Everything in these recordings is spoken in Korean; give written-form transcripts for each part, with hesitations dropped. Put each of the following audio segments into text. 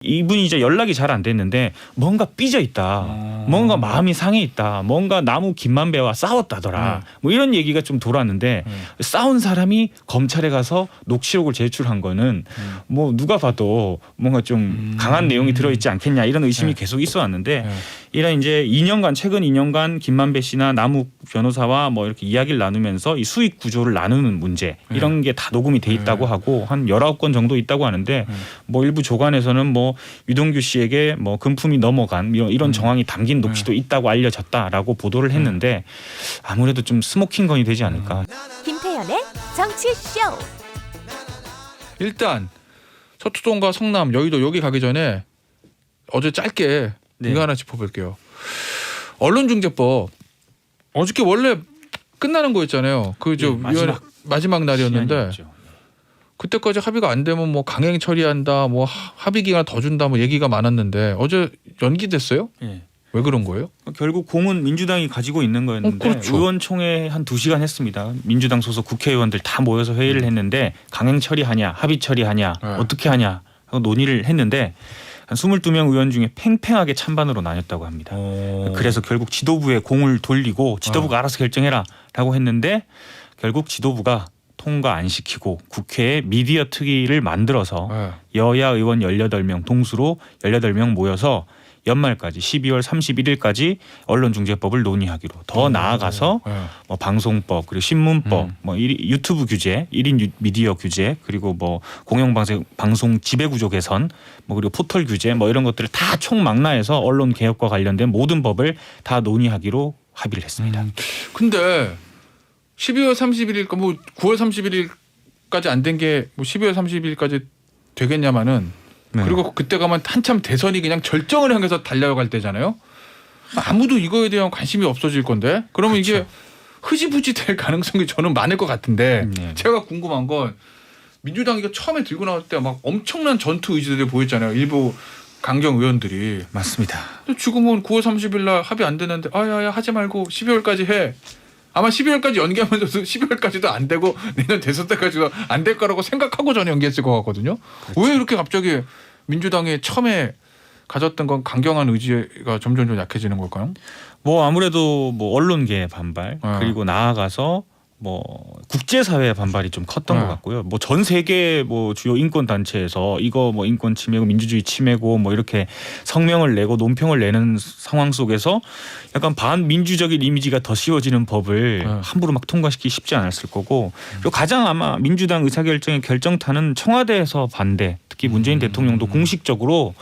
이분이 이제 연락이 잘 안 됐는데 뭔가 삐져 있다. 뭔가 마음이 상해 있다. 뭔가 나무 김만배와 싸웠다더라. 뭐 이런 얘기가 좀 돌았는데 싸운 사람이 검찰에 가서 녹취록을 제출한 거는 뭐 누가 봐도 뭔가 좀 강한 내용이 들어있지 않겠냐 이런 의심이 계속 있어 왔는데 이런 이제 2년간 최근 2년간 김만배 씨나 남욱 변호사와 뭐 이렇게 이야기를 나누면서 이 수익 구조를 나누는 문제 이런 게 다 녹음이 돼 있다고 하고 한 19건 정도 있다고 하는데 뭐 일부 조간에서는 뭐 유동규 씨에게 뭐 금품이 넘어간 이런 정황이 담긴 녹취도 있다고 알려졌다라고 보도를 했는데 아무래도 좀 스모킹건이 되지 않을까. 김태현의 정치쇼. 일단 서초동과 성남, 여의도 여기 가기 전에 어제 짧게 이거 하나 짚어볼게요. 언론중재법 어저께 원래 끝나는 거였잖아요. 그저 마지막 날이었는데 시간이었죠. 그때까지 합의가 안 되면 뭐 강행 처리한다, 뭐 합의 기간 더 준다, 뭐 얘기가 많았는데 어제 연기됐어요? 예. 왜 그런 거예요? 결국 공은 민주당이 가지고 있는 거였는데 그렇죠. 의원총회 한 2시간 했습니다. 민주당 소속 국회의원들 다 모여서 회의를 했는데 강행 처리하냐 합의 처리하냐 어떻게 하냐 하고 논의를 했는데 한 22명 의원 중에 팽팽하게 찬반으로 나뉘었다고 합니다. 그래서 결국 지도부에 공을 돌리고 지도부가 알아서 결정해라라고 했는데 결국 지도부가 통과 안 시키고 국회에 미디어 특위를 만들어서 여야 의원 18명 동수로 18명 모여서 연말까지 12월 31일까지 언론중재법을 논의하기로 더 나아가서 뭐 방송법 그리고 신문법 뭐 유튜브 규제 1인 미디어 규제 그리고 뭐 공영방송 지배구조 개선 뭐 그리고 포털 규제 뭐 이런 것들을 다 총망라해서 언론 개혁과 관련된 모든 법을 다 논의하기로 합의를 했습니다. 근데 12월 31일까 뭐 9월 31일까지 안 된 게 뭐 12월 30일까지 되겠냐마는 그리고 그때 가면 한참 대선이 그냥 절정을 향해서 달려갈 때잖아요. 아무도 이거에 대한 관심이 없어질 건데 그러면 이게 흐지부지 될 가능성이 저는 많을 것 같은데 제가 궁금한 건 민주당이 처음에 들고 나올 때 막 엄청난 전투 의지들이 보였잖아요. 일부 강경 의원들이. 맞습니다. 지금은 9월 30일 날 합의 안 되는데 아야야 하지 말고 12월까지 해. 아마 12월까지 연기하면서도 12월까지도 안 되고 내년 대선 때까지도 안 될 거라고 생각하고 저는 연기했을 것 같거든요. 그렇죠. 왜 이렇게 갑자기 민주당이 처음에 가졌던 건 강경한 의지가 점점 약해지는 걸까요? 뭐 아무래도 뭐 언론계의 반발 그리고 나아가서 뭐 국제사회의 반발이 좀 컸던 것 같고요. 뭐 전 세계 뭐 주요 인권 단체에서 이거 뭐 인권 침해고 민주주의 침해고 뭐 이렇게 성명을 내고 논평을 내는 상황 속에서 약간 반민주적인 이미지가 더 씌워지는 법을 함부로 막 통과시키기 쉽지 않았을 거고 그리고 가장 아마 민주당 의사결정의 결정타는 청와대에서 반대 특히 문재인 대통령도 공식적으로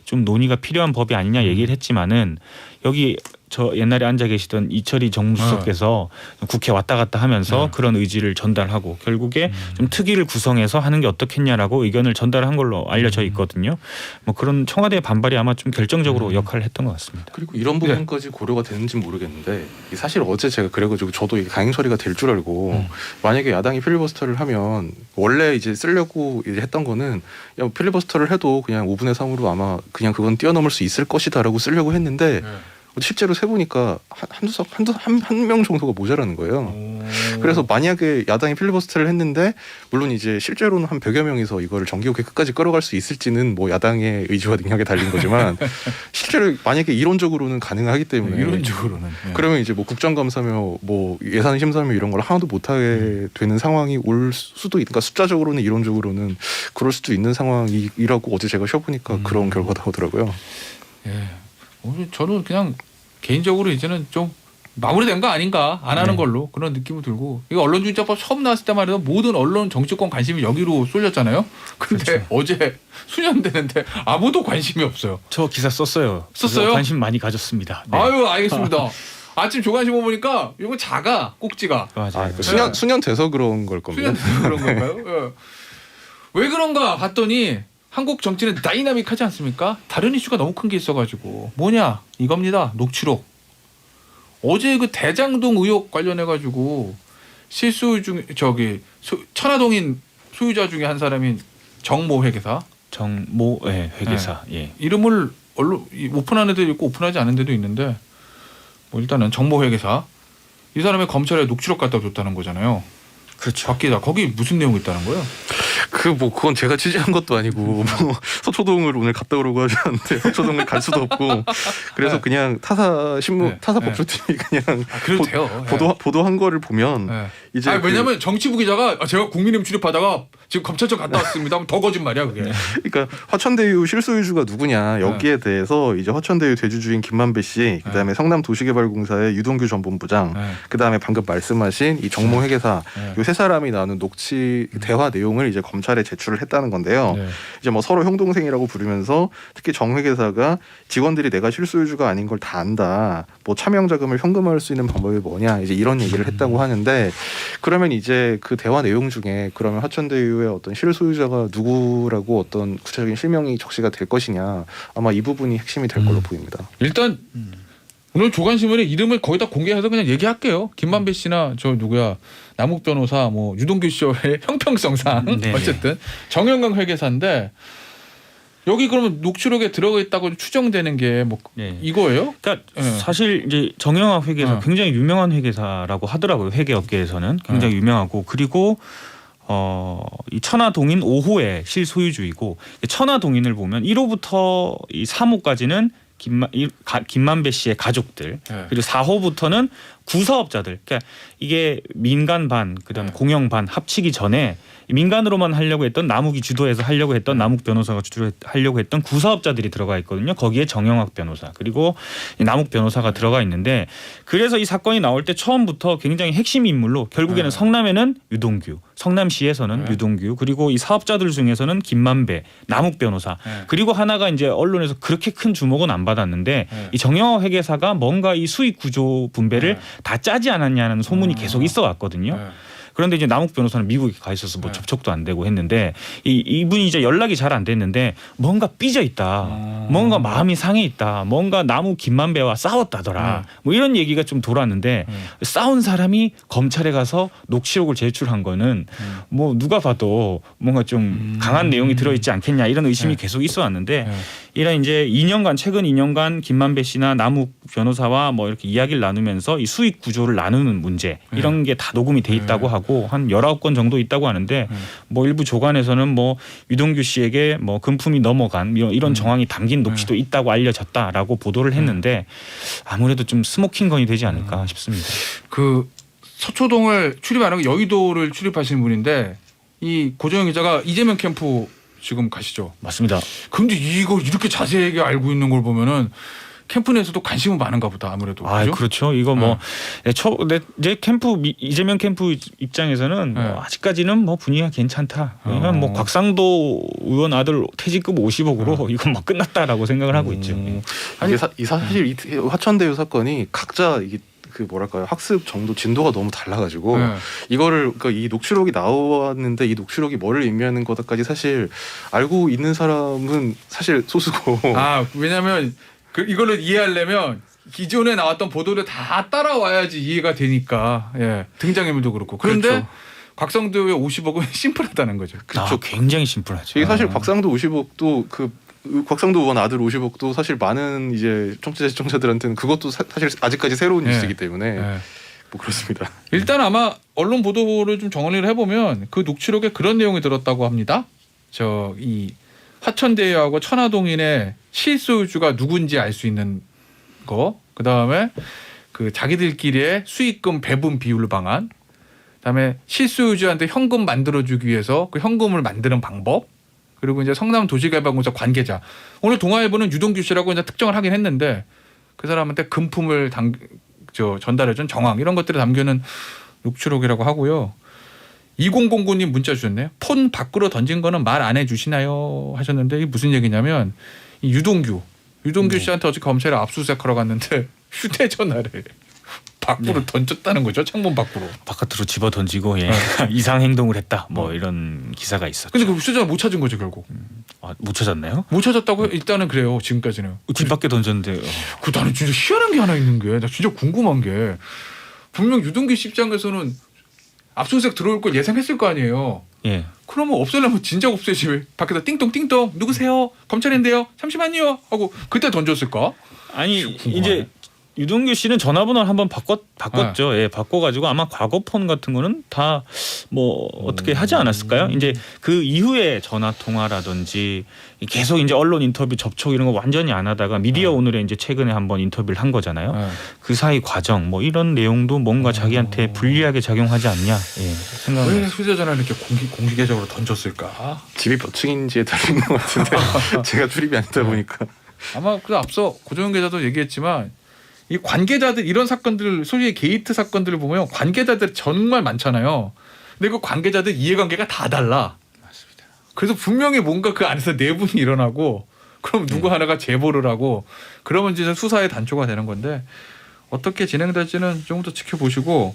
좀 논의가 필요한 법이 아니냐 얘기를 했지만은 여기 저 옛날에 앉아 계시던 이철희 정무수석께서 국회 왔다 갔다 하면서 그런 의지를 전달하고 결국에 좀 특위를 구성해서 하는 게 어떻겠냐라고 의견을 전달한 걸로 알려져 있거든요. 뭐 그런 청와대의 반발이 아마 좀 결정적으로 역할을 했던 것 같습니다. 그리고 이런 부분까지 고려가 되는지 모르겠는데 사실 어제 제가 그래가지고 저도 이게 강행 처리가 될 줄 알고 만약에 야당이 필리버스터를 하면 원래 이제 쓰려고 이제 했던 거는 야 필리버스터를 해도 그냥 5분의 3으로 아마 그냥 그건 뛰어넘을 수 있을 것이다라고 쓰려고 했는데 실제로 세보니까 한 명 정도가 모자라는 거예요. 그래서 만약에 야당이 필리버스터를 했는데 물론 이제 실제로는 한 100여 명이서 이거를 정기국회 끝까지 끌어갈 수 있을지는 뭐 야당의 의지와 능력에 달린 거지만 실제로 만약에 이론적으로는 가능하기 때문에 이론적으로는 그러면 이제 뭐 국정감사며 뭐 예산심사며 이런 걸 하나도 못하게 되는 상황이 올 수도 있으니까 숫자적으로는 이론적으로는 그럴 수도 있는 상황이라고 어제 제가 쉬어보니까 그런 결과가 나오더라고요. 예. 저는 그냥 개인적으로 이제는 좀 마무리된 거 아닌가 안 하는 걸로 그런 느낌이 들고 이거 언론중재법 처음 나왔을 때만 해도 모든 언론 정치권 관심이 여기로 쏠렸잖아요. 근데 그렇죠. 어제 수년 되는데 아무도 관심이 없어요. 저 기사 썼어요. 관심 많이 가졌습니다. 네. 아유 알겠습니다. 아침 조간신문 보니까 이거 작아 꼭지가. 맞아요. 수년 돼서 그런 걸 겁니다. 수년 돼서 그런 건가요? 예. 왜 그런가 봤더니 한국 정치는 다이나믹하지 않습니까? 다른 이슈가 너무 큰 게 있어가지고 뭐냐 이겁니다. 녹취록. 어제 그 대장동 의혹 관련해가지고 실소 중 천화동인 소유자 중에 한 사람인 정모 회계사. 정모 회계사. 예. 이름을 오픈한 애도 있고 오픈하지 않은 데도 있는데 뭐 일단은 정모 회계사 이 사람의 검찰에 녹취록 갖다 줬다는 거잖아요. 그렇죠. 박 기자 거기 무슨 내용이 있다는 거예요? 그건 제가 취재한 것도 아니고 뭐 서초동을 오늘 갔다 오라고 하셨는데 서초동을 갈 수도 없고 그래서 네. 그냥 타사 신문 네. 타사 네. 법조팀이 그냥 그래도 돼요. 보도한 거를 보면 네. 이제 왜냐면 정치부 기자가 제가 국민의힘 출입하다가 지금 검찰청 갔다 왔습니다. 하면 더 거짓말이야 그게. 그러니까 화천대유 실소유주가 누구냐 여기에 대해서 이제 화천대유 대주주인 김만배 씨, 그다음에 성남도시개발공사의 유동규 전 본부장, 네. 그다음에 방금 말씀하신 이 정모 회계사 네. 요 세 사람이 나눈 녹취 대화 내용을 이제 검찰에 제출을 했다는 건데요. 네. 이제 뭐 서로 형 동생이라고 부르면서 특히 정 회계사가 직원들이 내가 실소유주가 아닌 걸 다 안다. 뭐 차명 자금을 현금화할 수 있는 방법이 뭐냐 이제 이런 얘기를 했다고 하는데 그러면 이제 그 대화 내용 중에 그러면 화천대유의 어떤 실소유자가 누구라고 어떤 구체적인 실명이 적시가 될 것이냐 아마 이 부분이 핵심이 될 걸로 보입니다. 일단 오늘 조간신문의 이름을 거의 다 공개해서 그냥 얘기할게요. 김만배 씨나 저 누구야 남욱 변호사 뭐 유동규 씨의 형평성상 네. 어쨌든 정영강 회계사인데 여기 그러면 녹취록에 들어가 있다고 추정되는 게 뭐 네. 이거예요? 그러니까 네. 사실 이제 정영학 회계사 네. 굉장히 유명한 회계사라고 하더라고요. 회계업계에서는 굉장히 유명하고 그리고 이 천화동인 5호의 실소유주이고 천화동인을 보면 1호부터 이 3호까지는 김만배 씨의 가족들 네. 그리고 4호부터는 구사업자들. 그러니까 이게 민간 반 그다음 네. 공영 반 합치기 전에 민간으로만 하려고 했던 남욱이 주도해서 하려고 했던 남욱 변호사가 주도하려고 했던 구사업자들이 들어가 있거든요. 거기에 정영학 변호사 그리고 남욱 변호사가 들어가 있는데 그래서 이 사건이 나올 때 처음부터 굉장히 핵심 인물로 결국에는 네. 성남에는 유동규, 성남시에서는 네. 유동규 그리고 이 사업자들 중에서는 김만배, 남욱 변호사 네. 그리고 하나가 이제 언론에서 그렇게 큰 주목은 안 받았는데 네. 이 정영학 회계사가 뭔가 이 수익 구조 분배를 네. 다 짜지 않았냐는 소문이 계속 있어 왔거든요. 네. 그런데 이제 남욱 변호사는 미국에 가 있어서 뭐 네. 접촉도 안 되고 했는데 이분이 이제 연락이 잘 안 됐는데 뭔가 삐져 있다. 뭔가 마음이 상해 있다. 뭔가 남욱 김만배와 싸웠다더라. 뭐 이런 얘기가 좀 돌았는데 싸운 사람이 검찰에 가서 녹취록을 제출한 거는 뭐 누가 봐도 뭔가 좀 강한 내용이 들어있지 않겠냐 이런 의심이 네. 계속 있어 왔는데 네. 이런 이제 2년간 최근 2년간 김만배 씨나 남욱 변호사와 뭐 이렇게 이야기를 나누면서 이 수익 구조를 나누는 문제 이런 게 다 녹음이 돼 있다고 하고 한 19건 정도 있다고 하는데 뭐 일부 조간에서는 뭐 유동규 씨에게 뭐 금품이 넘어간 이런 정황이 담긴 녹취도 있다고 알려졌다라고 보도를 했는데 아무래도 좀 스모킹건이 되지 않을까 싶습니다. 그 서초동을 출입 안 하고 여의도를 출입하시는 분인데 이 고정영 기자가 이재명 캠프 지금 가시죠. 맞습니다. 근데 이거 이렇게 자세하게 알고 있는 걸 보면은 캠프 내에서도 관심은 많은가 보다 아무래도. 아, 그죠? 그렇죠. 이거 뭐 제 캠프 이재명 캠프 입장에서는 네. 뭐 아직까지는 뭐 분위기가 괜찮다. 왜냐면 뭐 곽상도 의원 아들 퇴직금 50억으로 이건 뭐 끝났다라고 생각을 하고 있죠. 이게 사실 이 화천대유 사건이 각자 이게 그 뭐랄까요 학습 정도 진도가 너무 달라가지고 네. 이거를 그러니까 이 녹취록이 나왔는데 이 녹취록이 뭐를 의미하는 것까지 사실 알고 있는 사람은 사실 소수고. 아 왜냐면 이거를 이해하려면 기존에 나왔던 보도를 다 따라와야지 이해가 되니까 등장인물도 그렇고 그런데 그렇죠. 곽성도의 50억은 심플하다는 거죠. 그렇죠. 굉장히 심플하죠. 이게 사실 곽상도 50억도 곽상도 의원 아들 50억도 사실 많은 이제 청취자 시청자들한테는 그것도 사실 아직까지 새로운 뉴스이기 때문에 뭐 그렇습니다. 일단 아마 언론 보도를 좀 정리를 해보면 그 녹취록에 그런 내용이 들었다고 합니다. 이 화천대유하고 천화동인의 실소유주가 누군지 알 수 있는 거, 그 다음에 그 자기들끼리의 수익금 배분 비율 방안, 그다음에 실소유주한테 현금 만들어주기 위해서 그 현금을 만드는 방법, 그리고 이제 성남도시개발공사 관계자. 오늘 동아일보는 유동규 씨라고 이제 특정을 하긴 했는데 그 사람한테 금품을 전달해준 정황 이런 것들이 담겨있는 녹취록이라고 하고요. 2009님 문자 주셨네요. 폰 밖으로 던진 거는 말 안 해주시나요? 하셨는데 이게 무슨 얘기냐면 이 유동규 씨한테 어제 검찰에 압수수색하러 갔는데 휴대전화를 밖으로 던졌다는 거죠. 창문 밖으로. 바깥으로 집어 던지고 이상 행동을 했다. 뭐 이런 기사가 있었죠. 근데 그 휴대전화 못 찾은 거죠 결국. 못 찾았나요? 못 찾았다고 일단은 그래요. 지금까지는. 집 밖에 던졌는데. 나는 진짜 희한한 게 하나 있는 게 나 진짜 궁금한 게 분명 유동규 씨 입장에서는 압수수색 들어올 걸 예상했을 거 아니에요. 예. 그러면 없애려면 진작 없애지 왜 밖에다 띵동띵동 누구세요? 검찰인데요. 잠시만요. 하고 그때 던졌을까? 아니 궁금하네. 이제 유동규 씨는 전화번호를 한번 바꿨죠. 예, 바꿔가지고 아마 과거 폰 같은 거는 다 뭐 어떻게 하지 않았을까요? 이제 그 이후에 전화 통화라든지 계속 이제 언론 인터뷰 접촉 이런 거 완전히 안 하다가 미디어 오늘에 이제 최근에 한번 인터뷰를 한 거잖아요. 그 사이 과정 뭐 이런 내용도 뭔가 자기한테 불리하게 작용하지 않냐. 예, 생각합니다. 왜 휴대전화를 이렇게 공개적으로 던졌을까? 집이 몇 층인지에 달린 것 같은데 제가 출입이 아니다 보니까 아마 그 앞서 고정현 기자도 얘기했지만 이 관계자들 이런 사건들 소위 게이트 사건들을 보면 관계자들 정말 많잖아요. 근데 그 관계자들 이해관계가 다 달라. 맞습니다. 그래서 분명히 뭔가 그 안에서 내분이 일어나고 그럼 누구 하나가 제보를 하고 그러면 이제 수사의 단초가 되는 건데 어떻게 진행될지는 좀 더 지켜보시고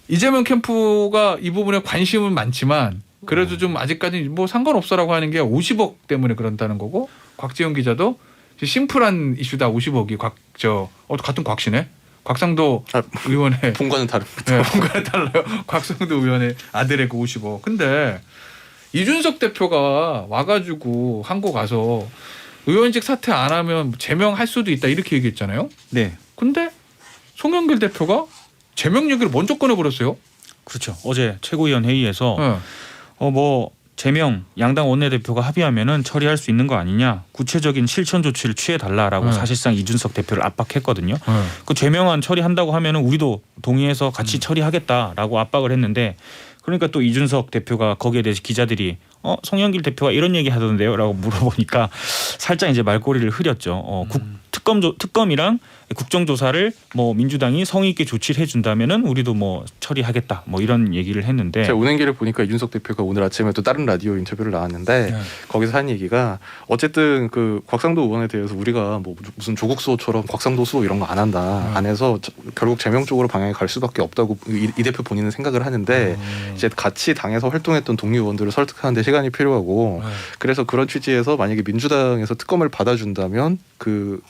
이재명 캠프가 이 부분에 관심은 많지만 그래도 좀 아직까지 뭐 상관없어라고 하는 게 50억 때문에 그런다는 거고 곽지원 기자도 심플한 이슈다 50억이 같은 곽씨네 곽상도 의원의 본과는 다른 네, 뭔가 달라요. 곽상도 의원의 아들의 그 50억. 근데 이준석 대표가 와가지고 한국 가서 의원직 사퇴 안 하면 제명할 수도 있다 이렇게 얘기했잖아요. 네. 근데 송영길 대표가 제명 얘기를 먼저 꺼내버렸어요. 그렇죠. 어제 최고위원 회의에서 네. 뭐 제명 양당 원내대표가 합의하면은 처리할 수 있는 거 아니냐. 구체적인 실천 조치를 취해 달라라고 네. 사실상 이준석 대표를 압박했거든요. 네. 그 제명안 처리한다고 하면은 우리도 동의해서 같이 처리하겠다라고 압박을 했는데 그러니까 또 이준석 대표가 거기에 대해서 기자들이 송영길 대표가 이런 얘기 하던데요라고 물어보니까 살짝 이제 말꼬리를 흐렸죠. 특검이랑 국정조사를 뭐 민주당이 성의 있게 조치를 해준다면은 우리도 뭐 처리하겠다 뭐 이런 얘기를 했는데 제가 오는 길을 보니까 이준석 대표가 오늘 아침에 또 다른 라디오 인터뷰를 나왔는데 네. 거기서 한 얘기가 어쨌든 그 곽상도 의원에 대해서 우리가 뭐 무슨 조국 수호처럼 곽상도 수호 이런 거 안 한다 안 해서 결국 제명 쪽으로 방향이 갈 수밖에 없다고 이 대표 본인은 생각을 하는데 이제 같이 당에서 활동했던 동료 의원들을 설득하는데 시간이 필요하고 그래서 그런 취지에서 만약에 민주당에서 특검을 받아준다면 그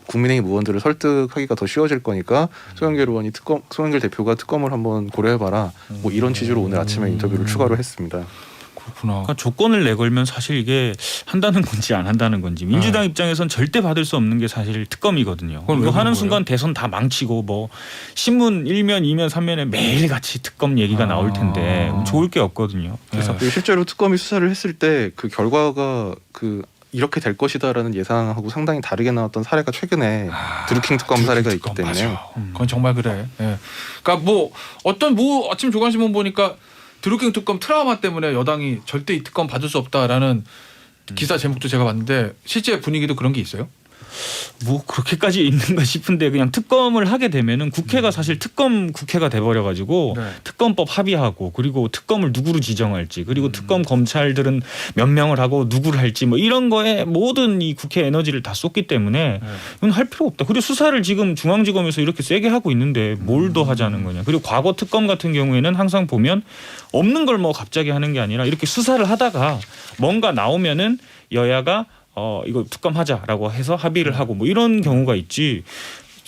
국민의힘 의원들을 설득하기가 더 쉬워질 거니까 송영길 대표가 특검을 한번 고려해봐라 뭐 이런 취지로 오늘 아침에 인터뷰를 추가로 했습니다. 그렇구나. 그러니까 조건을 내걸면 사실 이게 한다는 건지 안 한다는 건지 민주당 입장에선 절대 받을 수 없는 게 사실 특검이거든요. 그건 왜 이거 그런 하는 거예요? 순간 대선 다 망치고 뭐 신문 1면 2면 3면에 매일같이 특검 얘기가 나올 텐데 좋을 게 없거든요. 그래서 그리고 실제로 특검이 수사를 했을 때 그 결과가 이렇게 될 것이다라는 예상하고 상당히 다르게 나왔던 사례가 최근에 드루킹 특검 사례가 있기 때문에 맞아. 그건 정말 그래. 예. 그러니까 뭐 아침 조간신문 보니까 드루킹 특검 트라우마 때문에 여당이 절대 이 특검 받을 수 없다라는 기사 제목도 제가 봤는데 실제 분위기도 그런 게 있어요? 뭐 그렇게까지 있는가 싶은데 그냥 특검을 하게 되면은 국회가 사실 특검 국회가 돼버려 가지고 네. 특검법 합의하고 그리고 특검을 누구로 지정할지 그리고 특검 검찰들은 몇 명을 하고 누구를 할지 뭐 이런 거에 모든 이 국회 에너지를 다 쏟기 때문에 이건 할 필요 없다. 그리고 수사를 지금 중앙지검에서 이렇게 세게 하고 있는데 뭘 더 하자는 거냐. 그리고 과거 특검 같은 경우에는 항상 보면 없는 걸 뭐 갑자기 하는 게 아니라 이렇게 수사를 하다가 뭔가 나오면은 여야가 이거 특검하자라고 해서 합의를 하고 뭐 이런 경우가 있지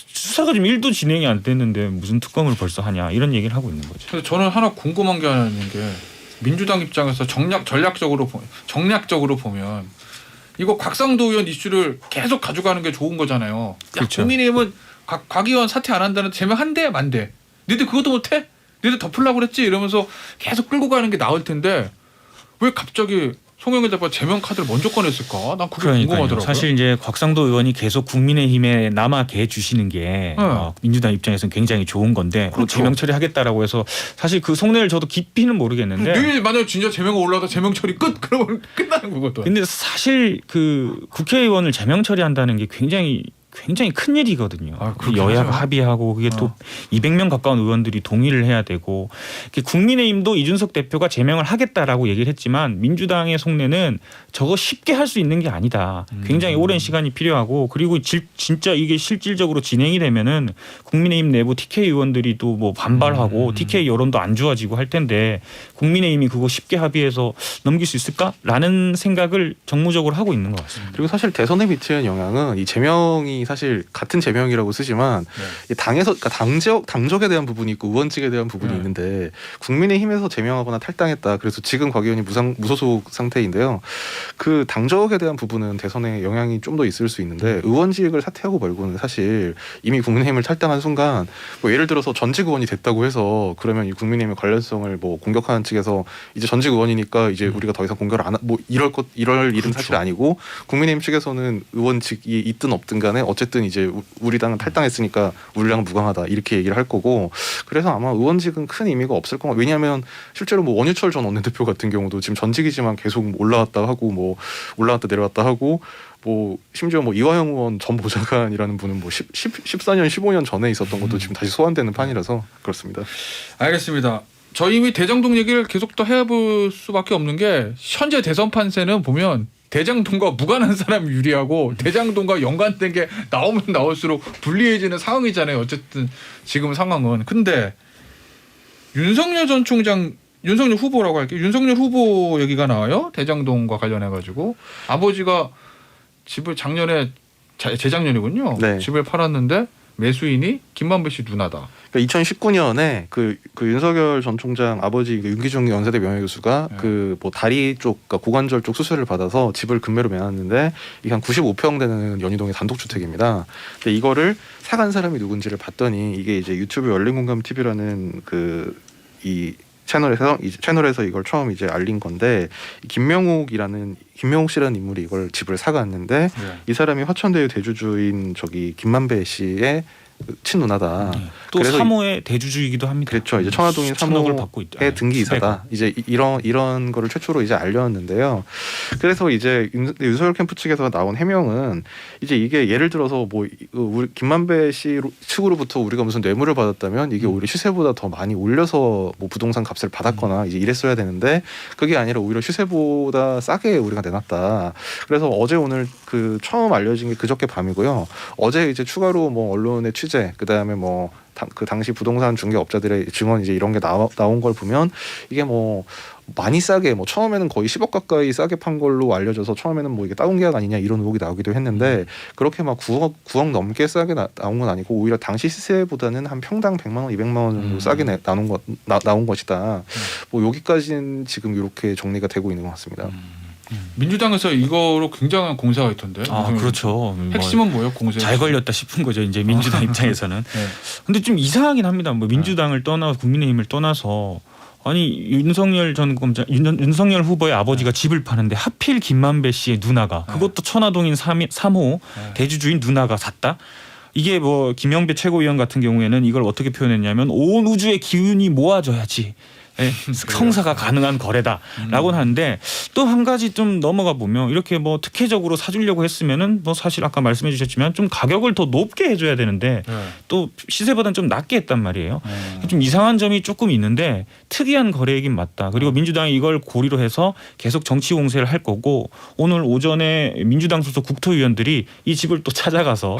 수사가 지금 1도 진행이 안 됐는데 무슨 특검을 벌써 하냐 이런 얘기를 하고 있는 거죠. 근데 저는 하나 궁금한 게 하나 있는 게 민주당 입장에서 전략적으로 보면 이거 곽상도 의원 이슈를 계속 가져가는 게 좋은 거잖아요. 그렇죠. 국민의힘은 곽 의원 사퇴 안 한다는 제명한대 만대. 니들 그것도 못해? 니들 덮으려고 그랬지? 이러면서 계속 끌고 가는 게 나을 텐데 왜 갑자기 송영길 대표가 제명 카드를 먼저 꺼냈을까? 난 그게 궁금하더라고요. 사실 이제 곽상도 의원이 계속 국민의힘에 남아 계 주시는 게 민주당 입장에서는 굉장히 좋은 건데 그렇죠. 제명 처리하겠다라고 해서 사실 그 속내를 저도 깊이는 모르겠는데 내일 만약 진짜 제명이 올라다 제명 처리 끝 그러면 끝나는 거거든. 근데 사실 그 국회의원을 제명 처리한다는 게 굉장히 큰 일이거든요. 그렇긴 여야가 하죠. 합의하고 그게 또 200명 가까운 의원들이 동의를 해야 되고 국민의힘도 이준석 대표가 제명을 하겠다라고 얘기를 했지만 민주당의 속내는 저거 쉽게 할 수 있는 게 아니다. 굉장히 오랜 시간이 필요하고 그리고 진짜 이게 실질적으로 진행이 되면은 국민의힘 내부 TK 의원들이 또 뭐 반발하고 TK 여론도 안 좋아지고 할 텐데 국민의힘이 그거 쉽게 합의해서 넘길 수 있을까라는 생각을 정무적으로 하고 있는 것 같습니다. 그리고 사실 대선에 미치는 영향은 이 제명이 제명이 사실 같은 제명이라고 쓰지만 이 당에서 그러니까 당적에 대한 부분이 있고 의원직에 대한 부분이 있는데 국민의힘에서 제명하거나 탈당했다. 그래서 지금 곽 의원이 무소속 상태인데요. 그 당적에 대한 부분은 대선에 영향이 좀 더 있을 수 있는데 의원직을 사퇴하고 말고는 사실 이미 국민의힘을 탈당한 순간 뭐 예를 들어서 전직 의원이 됐다고 해서 그러면 이 국민의힘의 관련성을 뭐 공격하는 측에서 이제 전직 의원이니까 이제 우리가 더 이상 공격을 안 뭐 이럴 일은 사실 아니고 국민의힘 측에서는 의원직이 있든 없든 간에 어쨌든 이제 우리 당은 탈당했으니까 우리랑은 무관하다 이렇게 얘기를 할 거고 그래서 아마 의원직은 큰 의미가 없을 것 같아요. 왜냐하면 실제로 뭐 원유철 전 원내대표 같은 경우도 지금 전직이지만 계속 올라왔다 하고 뭐 올라왔다 내려왔다 하고 뭐 심지어 뭐 이화영 의원 전 보좌관이라는 분은 뭐 14년 15년 전에 있었던 것도 지금 다시 소환되는 판이라서 그렇습니다. 알겠습니다. 저희 이미 대장동 얘기를 계속 더 해볼 수밖에 없는 게 현재 대선 판세는 보면 대장동과 무관한 사람이 유리하고 대장동과 연관된 게 나오면 나올수록 불리해지는 상황이잖아요. 어쨌든 지금 상황은. 근데 윤석열 전 총장 윤석열 후보라고 할게요. 윤석열 후보 얘기가 나와요. 대장동과 관련해가지고 아버지가 집을 작년에 재작년이군요. 네. 집을 팔았는데 매수인이 김만배 씨 누나다. 그러니까 2019년에 그 윤석열 전 총장 아버지 윤기중 연세대 명예교수가 그 뭐 다리 쪽 그러니까 고관절 쪽 수술을 받아서 집을 금매로 매놨는데 이게 한 95평 되는 연희동의 단독주택입니다. 근데 이거를 사간 사람이 누군지를 봤더니 이게 이제 유튜브 열린공감 TV라는 그 이 채널에서 이걸 처음 이제 알린 건데 김명욱 씨라는 인물이 이걸 집을 사갔는데 이 사람이 화천대유 대주주인 저기 김만배 씨의 친누나다. 또 그래서 3호의 대주주이기도 합니다. 그렇죠. 이제 청와동인 1,000억을 받고 있죠. 3호의 등기 이사다. 이제 이런 거를 최초로 이제 알렸는데요. 그래서 이제 윤석열 캠프 측에서 나온 해명은 이제 이게 예를 들어서 뭐 우리 김만배 씨 측으로부터 우리가 무슨 뇌물을 받았다면 이게 오히려 시세보다 더 많이 올려서 뭐 부동산 값을 받았거나 이제 이랬어야 되는데 그게 아니라 오히려 시세보다 싸게 우리가 내놨다. 그래서 어제 오늘 그 처음 알려진 게 그저께 밤이고요. 어제 이제 추가로 뭐 언론의 취재 그다음에 뭐 그 당시 부동산 중개업자들의 증언 이제 이런 게 나온 걸 보면 이게 뭐 많이 싸게 뭐 처음에는 거의 10억 가까이 싸게 판 걸로 알려져서 처음에는 뭐 이게 다운 계약 아니냐 이런 의혹이 나오기도 했는데 그렇게 막 9억 넘게 싸게 나온 건 아니고 오히려 당시 시세보다는 한 평당 100만 원, 200만 원 정도 싸게 나온 것이다. 뭐 여기까지는 지금 이렇게 정리가 되고 있는 것 같습니다. 민주당에서 이거로 굉장한 공세가 있던데. 아 그렇죠. 핵심은 뭐예요? 공세. 잘 걸렸다 싶은 거죠. 이제 민주당 입장에서는. 근데 좀 이상하긴 합니다. 뭐 민주당을 떠나 국민의힘을 떠나서 아니 윤석열 전 검찰 윤석열 후보의 아버지가 집을 파는데 하필 김만배 씨의 누나가 그것도 천화동인 3호 대주주인 누나가 샀다. 이게 뭐 김영배 최고위원 같은 경우에는 이걸 어떻게 표현했냐면 온 우주의 기운이 모아져야지. 성사가 가능한 거래다라고 하는데 또 한 가지 좀 넘어가 보면 이렇게 뭐 특혜적으로 사주려고 했으면은 뭐 사실 아까 말씀해 주셨지만 좀 가격을 더 높게 해줘야 되는데 또 시세보다는 좀 낮게 했단 말이에요. 좀 이상한 점이 조금 있는데 특이한 거래이긴 맞다. 그리고 민주당이 이걸 고리로 해서 계속 정치 공세를 할 거고 오늘 오전에 민주당 소속 국토위원들이 이 집을 또 찾아가서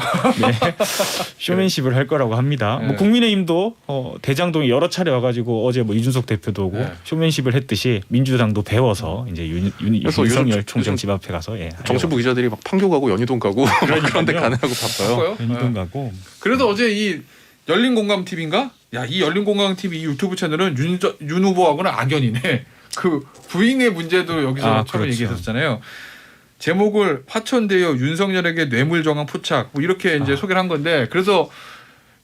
쇼맨십을 할 거라고 합니다. 뭐 국민의힘도 대장동에 여러 차례 와가지고 어제 뭐 이준석 대표도 오고 쇼맨십을 했듯이 민주당도 배워서 이제 윤석열 총장 집 앞에 가서 정치부 기자들이 막 판교 가고 연희동 가고 그런 데 가느라고 바빠요. 연희동 가고. 그래서 어제 이 열린공감 TV인가? 야, 이 열린공감 TV 이 유튜브 채널은 윤 후보하고는 악연이네. 그 부인의 문제도 여기서 처음에 그렇죠. 얘기했었잖아요. 제목을 화천대유 윤석열에게 뇌물 정황 포착 뭐 이렇게 이제 소개를 한 건데 그래서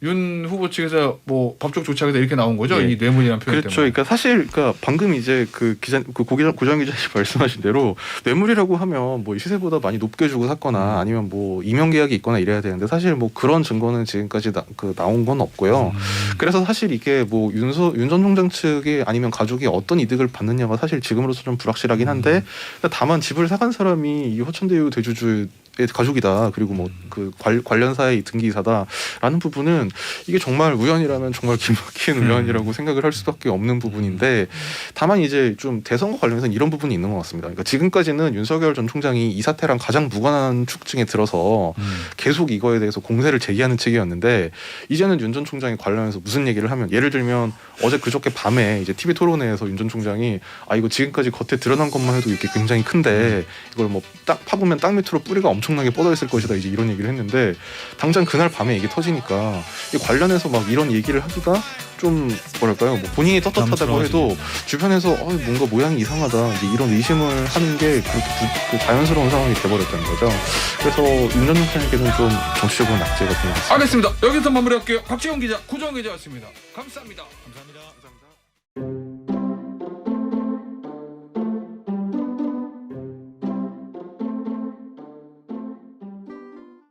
윤 후보 측에서 뭐 법적 조치하겠다 이렇게 나온 거죠. 이 뇌물이라는 표현 그렇죠. 때문에. 그러니까 사실 방금 이제 그 고정 기자님 말씀하신 대로 뇌물이라고 하면 뭐 시세보다 많이 높게 주고 샀거나 아니면 뭐 이명 계약이 있거나 이래야 되는데 사실 뭐 그런 증거는 지금까지 나온 건 없고요. 그래서 사실 이게 뭐 윤 전 총장 측이 아니면 가족이 어떤 이득을 받느냐가 사실 지금으로서 좀 불확실하긴 한데 다만 집을 사간 사람이 이 화천대유 대주주 가족이다. 그리고 뭐 그 관련사의 등기이사다라는 부분은 이게 정말 우연이라면 정말 기막힌 우연이라고 생각을 할 수밖에 없는 부분인데 다만 이제 좀 대선과 관련해서는 이런 부분이 있는 것 같습니다. 그러니까 지금까지는 윤석열 전 총장이 이 사태랑 가장 무관한 축증에 들어서 계속 이거에 대해서 공세를 제기하는 측이었는데 이제는 윤 전 총장이 관련해서 무슨 얘기를 하면 예를 들면 어제 그저께 밤에 이제 TV 토론회에서 윤 전 총장이 이거 지금까지 겉에 드러난 것만 해도 이렇게 굉장히 큰데 이걸 뭐 딱 파보면 땅 밑으로 뿌리가 엄청 엄청나게 뻗어 있을 것이다 이제 이런 얘기를 했는데 당장 그날 밤에 이게 터지니까 이 관련해서 막 이런 얘기를 하기가 좀 뭐랄까요 뭐 본인이 떳떳하다고 해도 주변에서 뭔가 모양이 이상하다 이제 이런 의심을 하는 게 그렇게 자연스러운 상황이 돼버렸다는 거죠. 그래서 윤전용 편에게는 좀 정치적으로 낙제가 된 것 같습니다. 알겠습니다. 여기서 마무리할게요. 박지원 기자, 구정 기자였습니다. 감사합니다. 감사합니다.